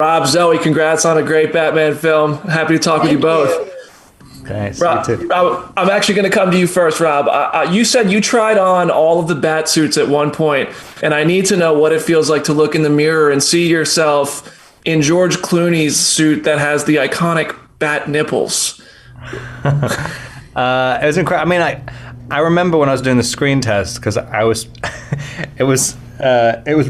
Rob, Zoe, congrats on a great Batman film. Happy to talk with you both. Thanks. Rob, I'm actually going to come to you first, Rob. You said you tried on all of the bat suits at one point, and I need to know what it feels like to look in the mirror and see yourself in George Clooney's suit that has the iconic bat nipples. It was incredible. I mean, I remember when I was doing the screen test because it was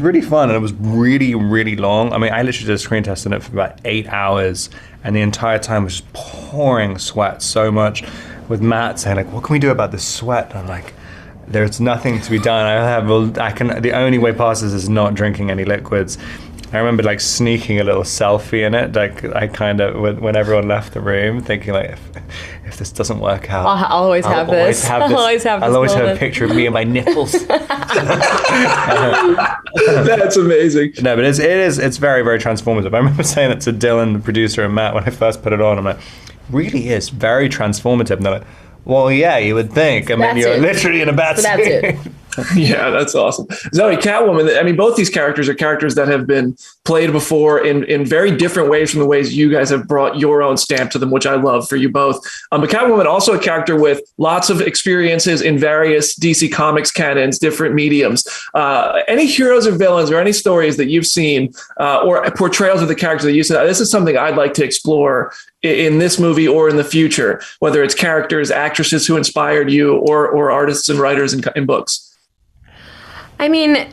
really fun and it was really, really long. I mean, I literally did a screen test in it for about 8 hours, and the entire time was just pouring sweat so much, with Matt saying like, "What can we do about this sweat?" And I'm like, "There's nothing to be done. The only way past this is not drinking any liquids." I remember like sneaking a little selfie in it, like I kind of when everyone left the room, thinking like, if this doesn't work out, I'll always have this. I'll always have a picture of me and my nipples. That's amazing. No, but it's very, very transformative. I remember saying that to Dylan, the producer, and Matt when I first put it on. I'm like, really is very transformative. And they're like, well, yeah, you would think. I mean, you're literally in a bat suit. Yeah, that's awesome. Zoe, Catwoman, I mean, both these characters are characters that have been played before in very different ways from the ways you guys have brought your own stamp to them, which I love for you both. But Catwoman, also a character with lots of experiences in various DC Comics canons, different mediums. Any heroes or villains or any stories that you've seen or portrayals of the characters that you said, this is something I'd like to explore in this movie or in the future, whether it's characters, actresses who inspired you or artists and writers in books? I mean,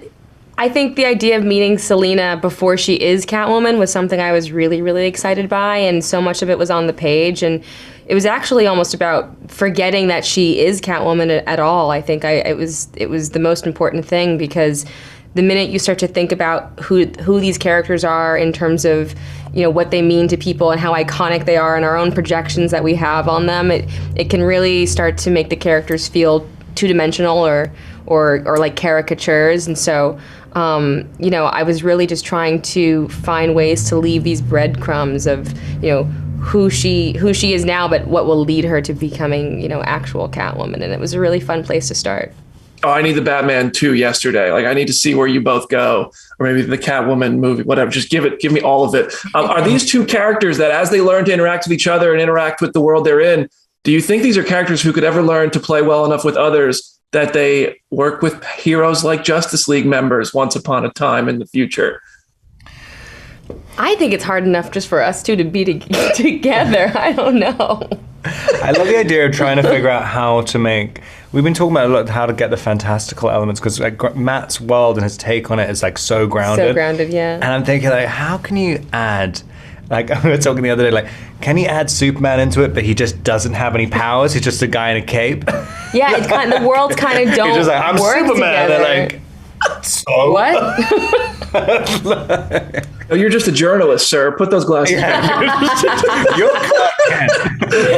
I think the idea of meeting Selina before she is Catwoman was something I was really, really excited by, and so much of it was on the page, and it was actually almost about forgetting that she is Catwoman at all. I think it was the most important thing, because the minute you start to think about who these characters are in terms of, you know, what they mean to people and how iconic they are and our own projections that we have on them, it can really start to make the characters feel two-dimensional or like caricatures. And so, you know, I was really just trying to find ways to leave these breadcrumbs of, you know, who she is now, but what will lead her to becoming, you know, actual Catwoman. And it was a really fun place to start. Oh, I need the Batman 2 yesterday. Like, I need to see where you both go, or maybe the Catwoman movie, whatever. Just give me all of it. Are these two characters that, as they learn to interact with each other and interact with the world they're in, do you think these are characters who could ever learn to play well enough with others that they work with heroes like Justice League members once upon a time in the future? I think it's hard enough just for us two to be together. I don't know. I love the idea of trying to figure out how to make. We've been talking about a lot how to get the fantastical elements, because like Matt's world and his take on it is like so grounded. So grounded, yeah. And I'm thinking like, how can you add? Like we were talking the other day, like, can you add Superman into it, but he just doesn't have any powers? He's just a guy in a cape. Yeah, it's kind of, the worlds kind of don't. He's just like, I'm work Superman. Together. They're like, so what? Oh, you're just a journalist, sir. Put those glasses on. You're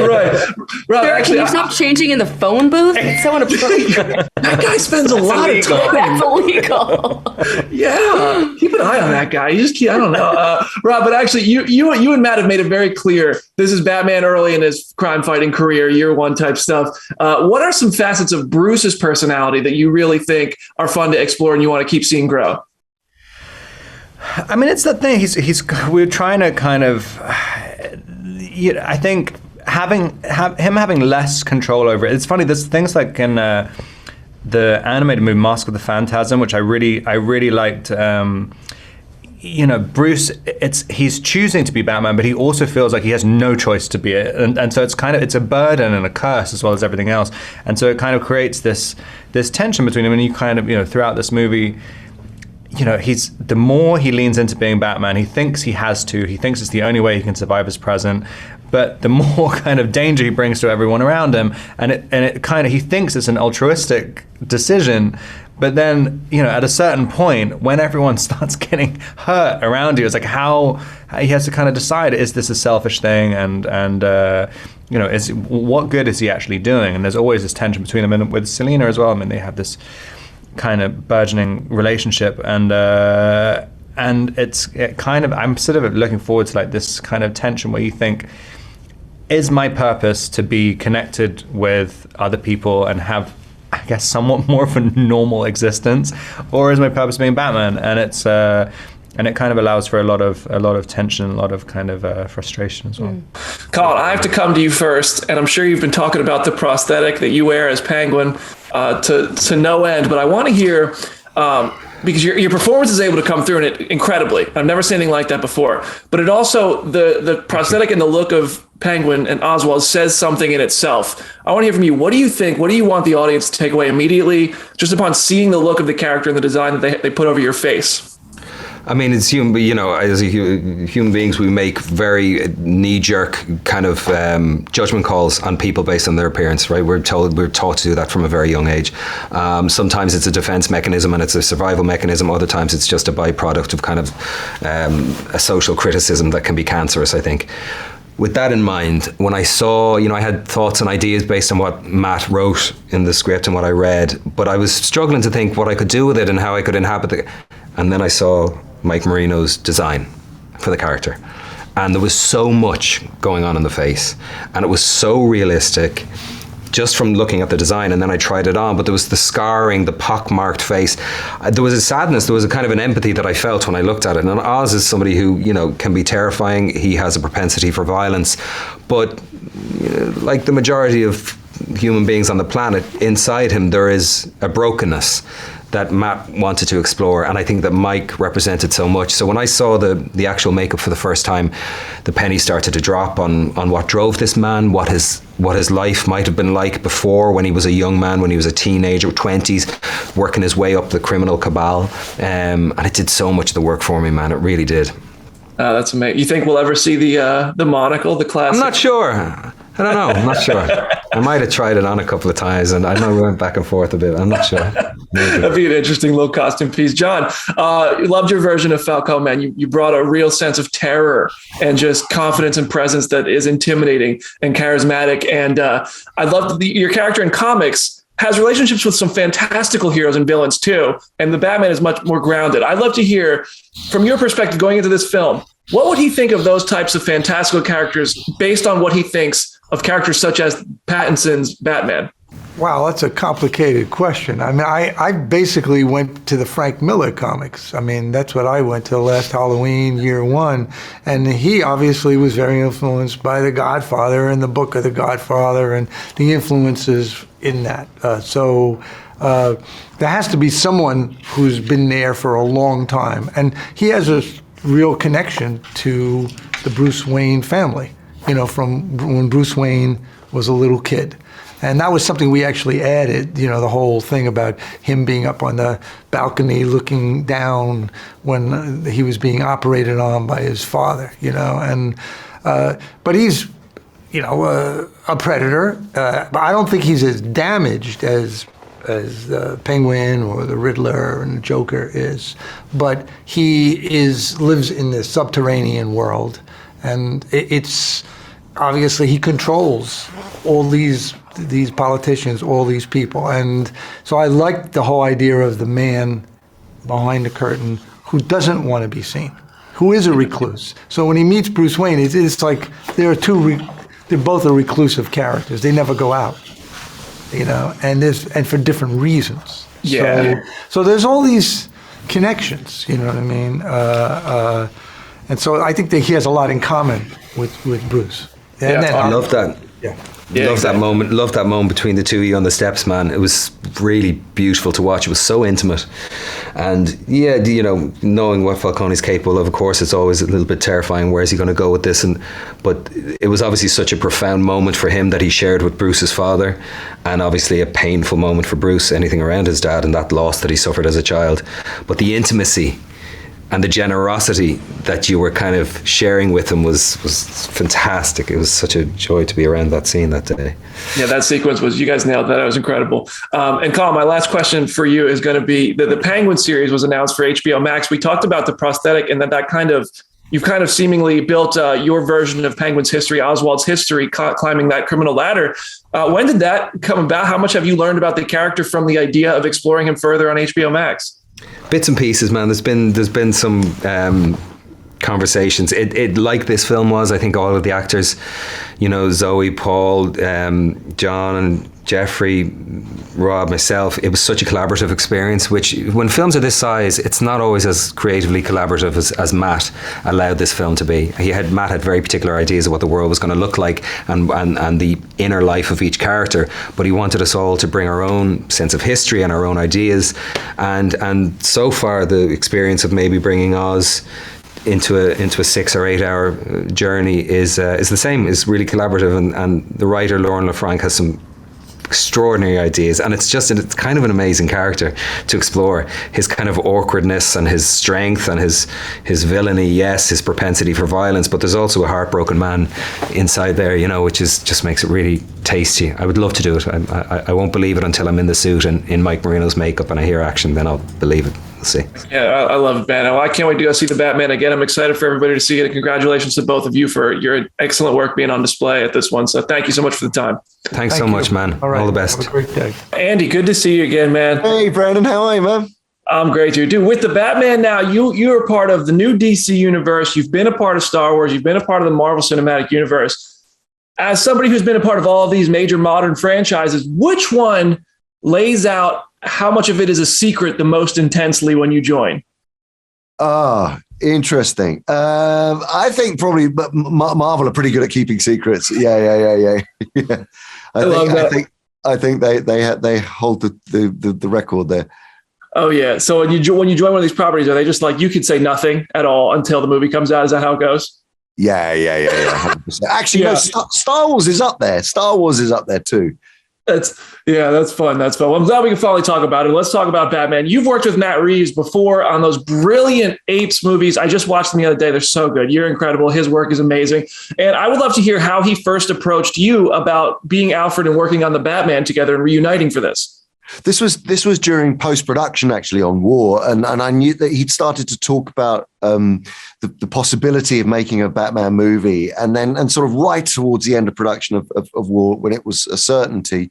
Right. Rob, Can you stop changing in the phone booth? It's so inappropriate. That guy spends a lot of time. That's illegal. Yeah, keep an eye on that guy. You just I don't know, Rob. But actually, you and Matt have made it very clear. This is Batman early in his crime fighting career, year one type stuff. What are some facets of Bruce's personality that you really think are fun to explore and you want to keep seeing grow? I mean, it's the thing. We're trying to kind of, you know, I think him having less control over it. It's funny. There's things like in the animated movie Mask of the Phantasm, which I really liked. You know, Bruce, he's choosing to be Batman, but he also feels like he has no choice to be it, and so it's a burden and a curse as well as everything else, and so it kind of creates this tension between him. And you kind of, you know, throughout this movie, you know, the more he leans into being Batman, he thinks he has to. He thinks it's the only way he can survive his present. But the more kind of danger he brings to everyone around him, and it kind of, he thinks it's an altruistic decision. But then, you know, at a certain point, when everyone starts getting hurt around you, it's like how he has to kind of decide: is this a selfish thing? And you know, what good is he actually doing? And there's always this tension between them. And with Selina as well, I mean, they have this kind of burgeoning relationship, and I'm sort of looking forward to like this kind of tension where you think, is my purpose to be connected with other people and have, I guess, somewhat more of a normal existence, or is my purpose being Batman? And it's and it kind of allows for a lot of tension, a lot of kind of frustration as well. Colin, I have to come to you first, and I'm sure you've been talking about the prosthetic that you wear as Penguin to no end, but I want to hear, because your performance is able to come through in it incredibly. I've never seen anything like that before. But it also, the prosthetic and the look of Penguin and Oswald says something in itself. I want to hear from you. What do you think? What do you want the audience to take away immediately, just upon seeing the look of the character and the design that they put over your face? I mean, it's human. You know, as human beings, we make very knee-jerk kind of judgment calls on people based on their appearance, right? We're taught to do that from a very young age. Sometimes it's a defense mechanism and it's a survival mechanism. Other times it's just a byproduct of kind of a social criticism that can be cancerous, I think. With that in mind, when I saw, I had thoughts and ideas based on what Matt wrote in the script and what I read, but I was struggling to think what I could do with it and how I could inhabit it. And then I saw Mike Marino's design for the character. And there was so much going on in the face. And it was so realistic just from looking at the design. And then I tried it on, but there was the scarring, the pockmarked face. There was a sadness, there was a kind of an empathy that I felt when I looked at it. And Oz is somebody who, can be terrifying. He has a propensity for violence. But like the majority of human beings on the planet, inside him there is a brokenness that Matt wanted to explore, and I think that Mike represented so much. So when I saw the actual makeup for the first time, the penny started to drop on what drove this man, what his life might have been like before, when he was a young man, when he was a teenager, 20s, working his way up the criminal cabal, and it did so much of the work for me, man. It really did. That's amazing. You think we'll ever see the monocle, the classic? I'm not sure. I don't know. I'm not sure. I might have tried it on a couple of times, and I know we went back and forth a bit. I'm not sure. Maybe. That'd be an interesting little costume piece. John, you loved your version of Falcone, man. You brought a real sense of terror and just confidence and presence that is intimidating and charismatic. And I loved your character in comics has relationships with some fantastical heroes and villains too. And the Batman is much more grounded. I'd love to hear from your perspective going into this film, what would he think of those types of fantastical characters based on what he thinks of characters such as Pattinson's Batman? Wow, that's a complicated question. I mean, I basically went to the Frank Miller comics. I mean, that's what I went to last Halloween, year one. And he obviously was very influenced by The Godfather and the book of The Godfather and the influences in that. So there has to be someone who's been there for a long time. And he has a real connection to the Bruce Wayne family, from when Bruce Wayne was a little kid. And that was something we actually added, the whole thing about him being up on the balcony looking down when he was being operated on by his father, and but he's, a predator. But I don't think he's as damaged as the Penguin or the Riddler and the Joker is. But he lives in this subterranean world, and it's obviously he controls all these politicians, all these people. And so I like the whole idea of the man behind the curtain who doesn't want to be seen, who is a recluse. So when he meets Bruce Wayne, it's like they're both are reclusive characters. They never go out, and for different reasons. Yeah. So there's all these connections, you know what I mean? And so I think that he has a lot in common with Bruce. And Yeah, I love that. Yeah. That moment. Love that moment between the two of you on the steps, man. It was really beautiful to watch. It was so intimate, and knowing what Falcone is capable of course, it's always a little bit terrifying. Where is he going to go with this? But it was obviously such a profound moment for him that he shared with Bruce's father, and obviously a painful moment for Bruce, anything around his dad and that loss that he suffered as a child. But the intimacy and the generosity that you were kind of sharing with him was fantastic. It was such a joy to be around that scene that day. Yeah, that sequence you guys nailed that. It was incredible. And Colin, my last question for you is going to be the Penguin series was announced for HBO Max. We talked about the prosthetic and you've kind of seemingly built your version of Penguin's history, Oswald's history, climbing that criminal ladder. When did that come about? How much have you learned about the character from the idea of exploring him further on HBO Max? Bits and pieces, man. There's been some conversations. It like this film was, I think all of the actors, Zoe, Paul, John and Jeffrey, Rob, myself, it was such a collaborative experience, which when films are this size, it's not always as creatively collaborative as Matt allowed this film to be. Matt had very particular ideas of what the world was going to look like and the inner life of each character, but he wanted us all to bring our own sense of history and our own ideas. And so far, the experience of maybe bringing Oz into a 6 or 8 hour journey is the same. Is really collaborative, and the writer Lauren LaFranc has some extraordinary ideas, and it's kind of an amazing character to explore. His kind of awkwardness and his strength and his villainy, yes, his propensity for violence, but there's also a heartbroken man inside there, which just makes it really tasty. I would love to do it. I won't believe it until I'm in the suit and in Mike Marino's makeup and I hear action, then I'll believe it. We'll see. Yeah, I love it, man. I can't wait to go see the Batman again. I'm excited for everybody to see it. And congratulations to both of you for your excellent work being on display at this one. So thank you so much for the time. Thanks so much, man. All the best. Have a great day. Andy, good to see you again, man. Hey, Brandon, how are you, man? I'm great, dude. With the Batman now, you're a part of the new DC universe. You've been a part of Star Wars. You've been a part of the Marvel Cinematic Universe. As somebody who's been a part of all of these major modern franchises, which one lays out how much of it is a secret the most intensely when you join? Interesting. I think probably Marvel are pretty good at keeping secrets. Yeah. I think they hold the record there. Oh yeah. So when you join one of these properties, are they just like you could say nothing at all until the movie comes out? Is that how it goes? Yeah. 100%. Actually, no. Star Wars is up there. Star Wars is up there too. That's fun. Well, I'm glad we can finally talk about it. Let's talk about Batman. You've worked with Matt Reeves before on those brilliant Apes movies. I just watched them the other day. They're so good. You're incredible. His work is amazing. And I would love to hear how he first approached you about being Alfred and working on the Batman together and reuniting for this. This was during post-production, actually, on War, and I knew that he'd started to talk about the possibility of making a Batman movie, and sort of right towards the end of production of War, when it was a certainty,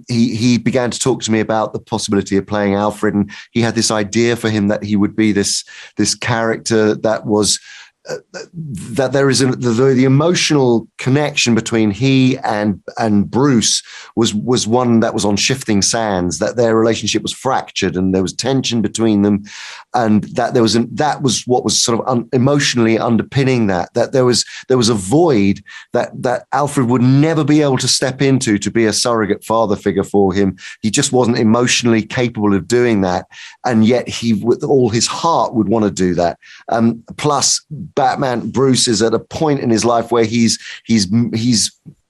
he began to talk to me about the possibility of playing Alfred, and he had this idea for him that he would be this character that was. That there is the emotional connection between he and Bruce was one that was on shifting sands, that their relationship was fractured and there was tension between them, and that that was what was sort of emotionally underpinning that there was a void that Alfred would never be able to step into to be a surrogate father figure for him. He just wasn't emotionally capable of doing that, and yet he, with all his heart, would want to do that. Plus, Batman Bruce is at a point in his life where he's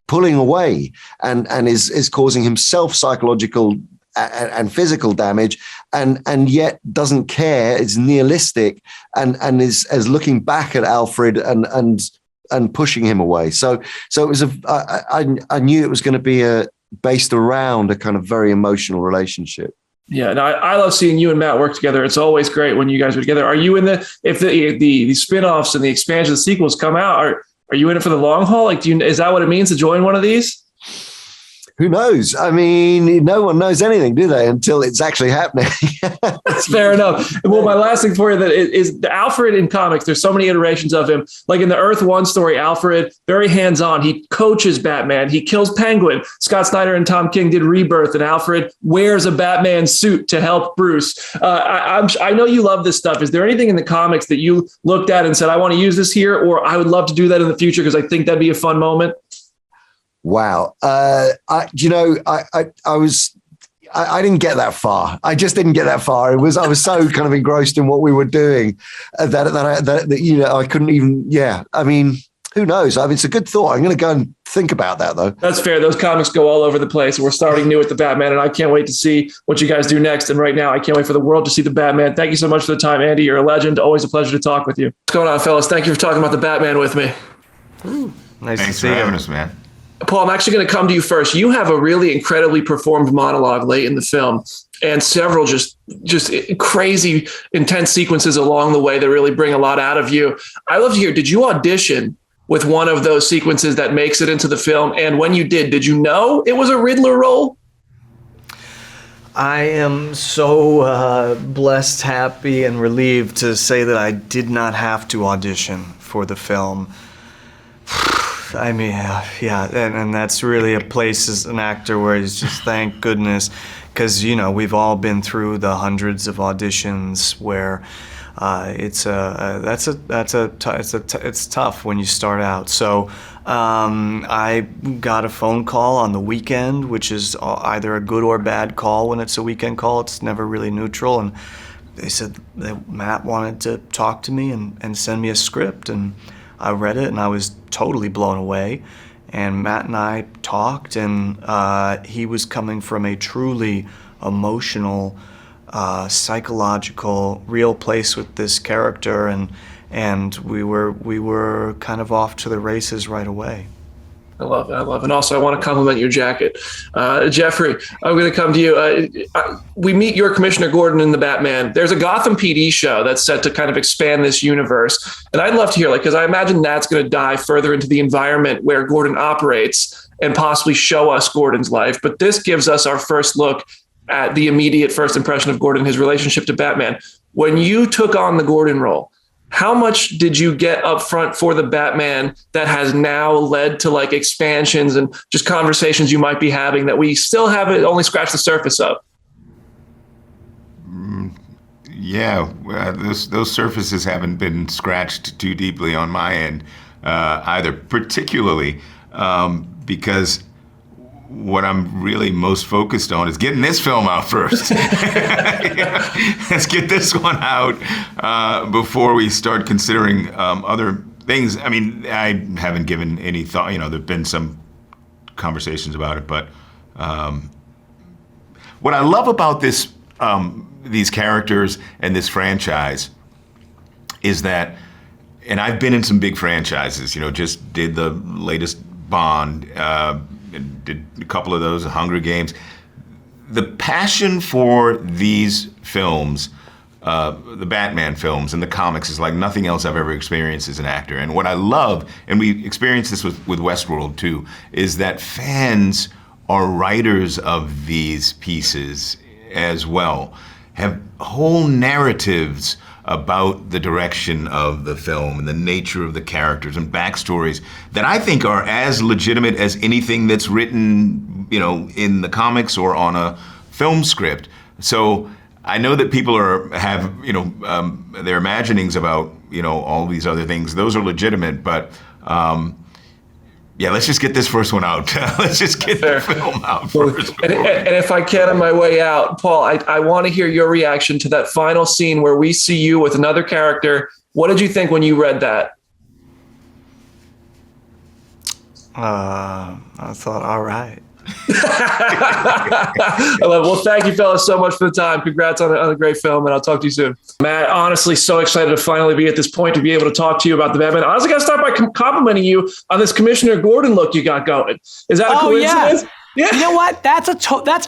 pulling away and is causing himself psychological and physical damage, and yet doesn't care. It's nihilistic and is looking back at Alfred and pushing him away. So it was I knew it was going to be based around a kind of very emotional relationship. Yeah, and I love seeing you and Matt work together. It's always great when you guys are together. Are you in if the spinoffs and the expansion, the sequels come out? Are you in it for the long haul? Like, is that what it means to join one of these? Who knows? I mean, no one knows anything, do they, until it's actually happening? That's fair enough. Well, my last thing for you is Alfred in comics. There's so many iterations of him. Like in the Earth One story, Alfred, very hands-on. He coaches Batman. He kills Penguin. Scott Snyder and Tom King did Rebirth, and Alfred wears a Batman suit to help Bruce. I know you love this stuff. Is there anything in the comics that you looked at and said, I want to use this here, or I would love to do that in the future because I think that'd be a fun moment? Wow. I didn't get that far. I just didn't get that far. I was so kind of engrossed in what we were doing that I couldn't even, I mean, who knows? I mean, it's a good thought. I'm going to go and think about that, though. That's fair. Those comics go all over the place. We're starting new with the Batman, and I can't wait to see what you guys do next. And right now, I can't wait for the world to see the Batman. Thank you so much for the time, Andy. You're a legend. Always a pleasure to talk with you. What's going on, fellas? Thank you for talking about the Batman with me. Nice Thanks to see for you. having us, man. Paul, I'm actually going to come to you first. You have a really incredibly performed monologue late in the film and several just crazy, intense sequences along the way that really bring a lot out of you. I love to hear, did you audition with one of those sequences that makes it into the film? And when you did you know it was a Riddler role? I am so blessed, happy, and relieved to say that I did not have to audition for the film. I mean, yeah, and that's really a place as an actor where it's just thank goodness, because we've all been through the hundreds of auditions where it's tough when you start out. So I got a phone call on the weekend, which is either a good or bad call. When it's a weekend call, it's never really neutral, and they said that Matt wanted to talk to me and send me a script, and I read it and I was totally blown away. And Matt and I talked, and he was coming from a truly emotional, psychological, real place with this character, and we were kind of off to the races right away. I love it. And also, I want to compliment your jacket. Jeffrey, I'm going to come to you. We meet your Commissioner Gordon in The Batman. There's a Gotham PD show that's set to kind of expand this universe. And I'd love to hear, because I imagine that's going to dive further into the environment where Gordon operates and possibly show us Gordon's life. But this gives us our first look at the immediate first impression of Gordon, his relationship to Batman. When you took on the Gordon role, how much did you get up front for the Batman that has now led to expansions and just conversations you might be having that we still haven't only scratched the surface of? Yeah, those surfaces haven't been scratched too deeply on my end either, particularly because what I'm really most focused on is getting this film out first. Let's get this one out before we start considering other things. I mean, I haven't given any thought. There've been some conversations about it, but what I love about this, these characters and this franchise, is that, and I've been in some big franchises. Just did the latest Bond. Did a couple of those, Hunger Games. The passion for these films, the Batman films and the comics, is like nothing else I've ever experienced as an actor. And what I love, and we experienced this with Westworld too, is that fans are writers of these pieces as well, have whole narratives about the direction of the film and the nature of the characters and backstories that I think are as legitimate as anything that's written, in the comics or on a film script. So I know that people have their imaginings about, all these other things. Those are legitimate, but yeah, let's just get this first one out. Let's just get the film out first. And if I can, on my way out, Paul, I want to hear your reaction to that final scene where we see you with another character. What did you think when you read that? I thought, all right. I love it. Well, thank you, fellas, so much for the time. Congrats on a great film, and I'll talk to you soon. Matt, honestly, so excited to finally be at this point to be able to talk to you about the Batman. I honestly got to start by complimenting you on this Commissioner Gordon look you got going. Is that a coincidence? Yeah. You know what? That's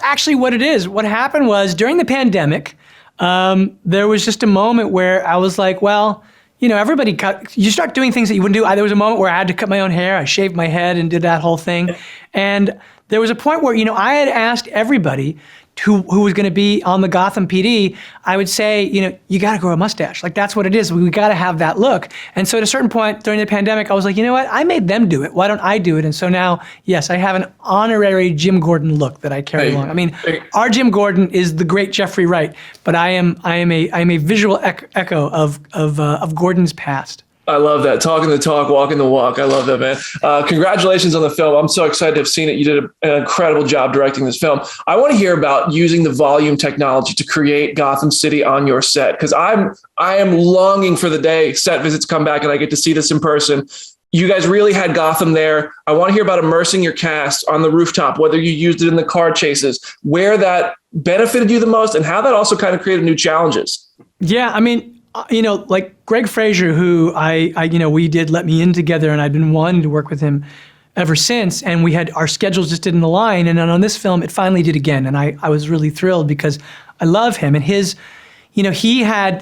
actually what it is. What happened was during the pandemic, there was just a moment where I was like, well, everybody you start doing things that you wouldn't do. There was a moment where I had to cut my own hair. I shaved my head and did that whole thing. And there was a point where, I had asked everybody who was going to be on the Gotham PD, I would say, you got to grow a mustache. That's what it is. We got to have that look. And so at a certain point during the pandemic, I was like, you know what? I made them do it. Why don't I do it? And so now, yes, I have an honorary Jim Gordon look that I carry along. I mean, our Jim Gordon is the great Jeffrey Wright, but I am a visual echo of Gordon's past. I love that. Talking the talk, walking the walk. I love that, man. Congratulations on the film. I'm so excited to have seen it. You did an incredible job directing this film. I want to hear about using the volume technology to create Gotham City on your set, because I am longing for the day set visits come back and I get to see this in person. You guys really had Gotham there. I want to hear about immersing your cast on the rooftop, whether you used it in the car chases, where that benefited you the most, and how that also kind of created new challenges. Yeah, I mean, like Greg Fraser, who we did Let Me In together, and I'd been wanting to work with him ever since, and our schedules just didn't align. And then on this film, it finally did again, and I was really thrilled because I love him. And his, he had,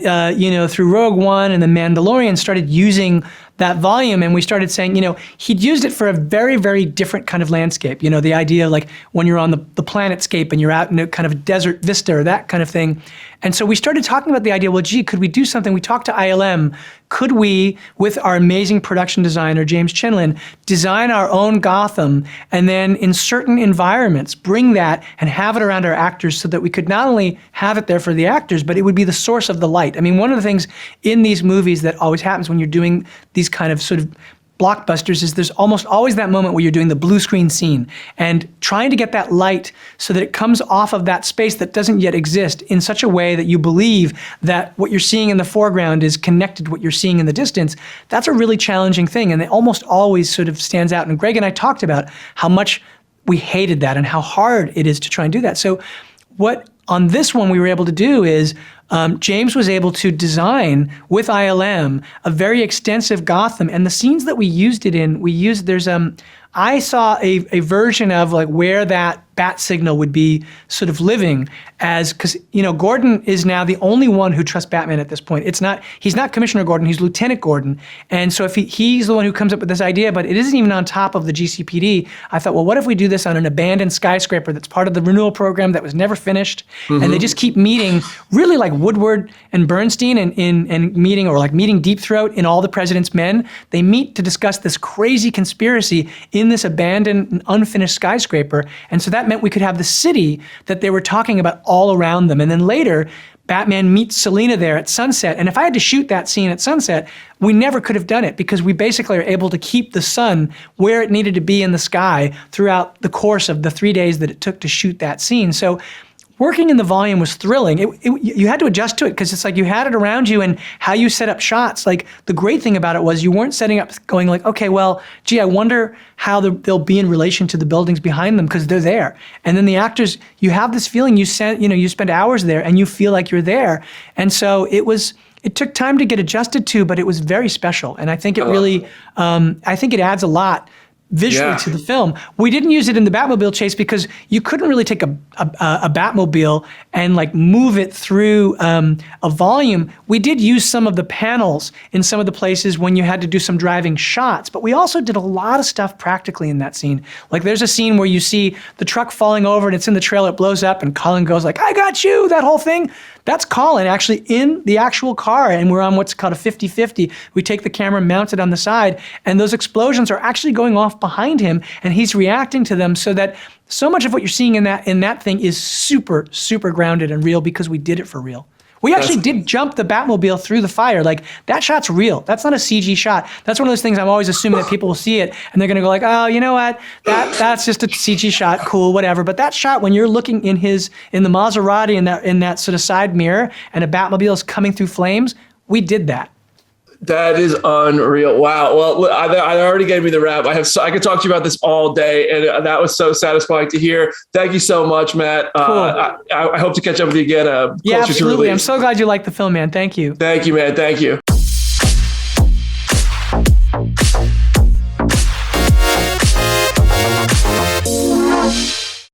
through Rogue One and The Mandalorian, started using that volume, and we started saying, he'd used it for a very, very different kind of landscape. The idea of when you're on the planetscape and you're out in a kind of desert vista or that kind of thing. And so we started talking about the idea, well, gee, could we do something? We talked to ILM. Could we, with our amazing production designer, James Chinlin, design our own Gotham and then in certain environments, bring that and have it around our actors so that we could not only have it there for the actors, but it would be the source of the light. I mean, one of the things in these movies that always happens when you're doing these kind of sort of blockbusters is there's almost always that moment where you're doing the blue screen scene and trying to get that light so that it comes off of that space that doesn't yet exist in such a way that you believe that what you're seeing in the foreground is connected to what you're seeing in the distance. That's a really challenging thing, and it almost always sort of stands out. And Greg and I talked about how much we hated that and how hard it is to try and do that. So what on this one we were able to do is James was able to design with ILM a very extensive Gotham, and the scenes that we used it in, I saw a version of like where that bat signal would be sort of living as, because, you know, Gordon is now the only one who trusts Batman at this point. He's not Commissioner Gordon, he's Lieutenant Gordon. And so if he's the one who comes up with this idea, but it isn't even on top of the GCPD, I thought, well, what if we do this on an abandoned skyscraper that's part of the renewal program that was never finished? Mm-hmm. And they just keep meeting really like Woodward and Bernstein and meeting, or like meeting Deep Throat in All the President's Men. They meet to discuss this crazy conspiracy in this abandoned and unfinished skyscraper. And so that meant we could have the city that they were talking about all around them. And then later, Batman meets Selina there at sunset. And if I had to shoot that scene at sunset, we never could have done it because we basically are able to keep the sun where it needed to be in the sky throughout the course of the 3 days that it took to shoot that scene. So working in the volume was thrilling. You had to adjust to it because it's like you had it around you and how you set up shots. Like the great thing about it was you weren't setting up going like, okay, well, gee, I wonder how they'll be in relation to the buildings behind them because they're there. And then the actors, you have this feeling you spend hours there and you feel like you're there. And so it took time to get adjusted to, but it was very special. And I think it really, I think it adds a lot visually to the film. We didn't use it in the Batmobile chase because you couldn't really take a Batmobile and like move it through a volume. We did use some of the panels in some of the places when you had to do some driving shots, but we also did a lot of stuff practically in that scene. Like there's a scene where you see the truck falling over and it's in the trailer, it blows up and Colin goes like, I got you, that whole thing. That's Colin actually in the actual car, and we're on what's called a 50-50. We take the camera, mount it on the side, and those explosions are actually going off behind him, and he's reacting to them so that so much of what you're seeing in that thing is super, super grounded and real because we did it for real. We actually did jump the Batmobile through the fire. Like, that shot's real. That's not a CG shot. That's one of those things I'm always assuming that people will see it and they're going to go like, oh, you know what? That's just a CG shot. Cool, whatever. But that shot, when you're looking in the Maserati in that sort of side mirror and a Batmobile is coming through flames, we did that. That is unreal. Wow. Well, I already gave me the wrap. I could talk to you about this all day, and that was so satisfying to hear. Thank you so much, Matt. Cool. I hope to catch up with you again. Yeah, absolutely. I'm so glad you liked the film, man. Thank you. Thank you, man. Thank you.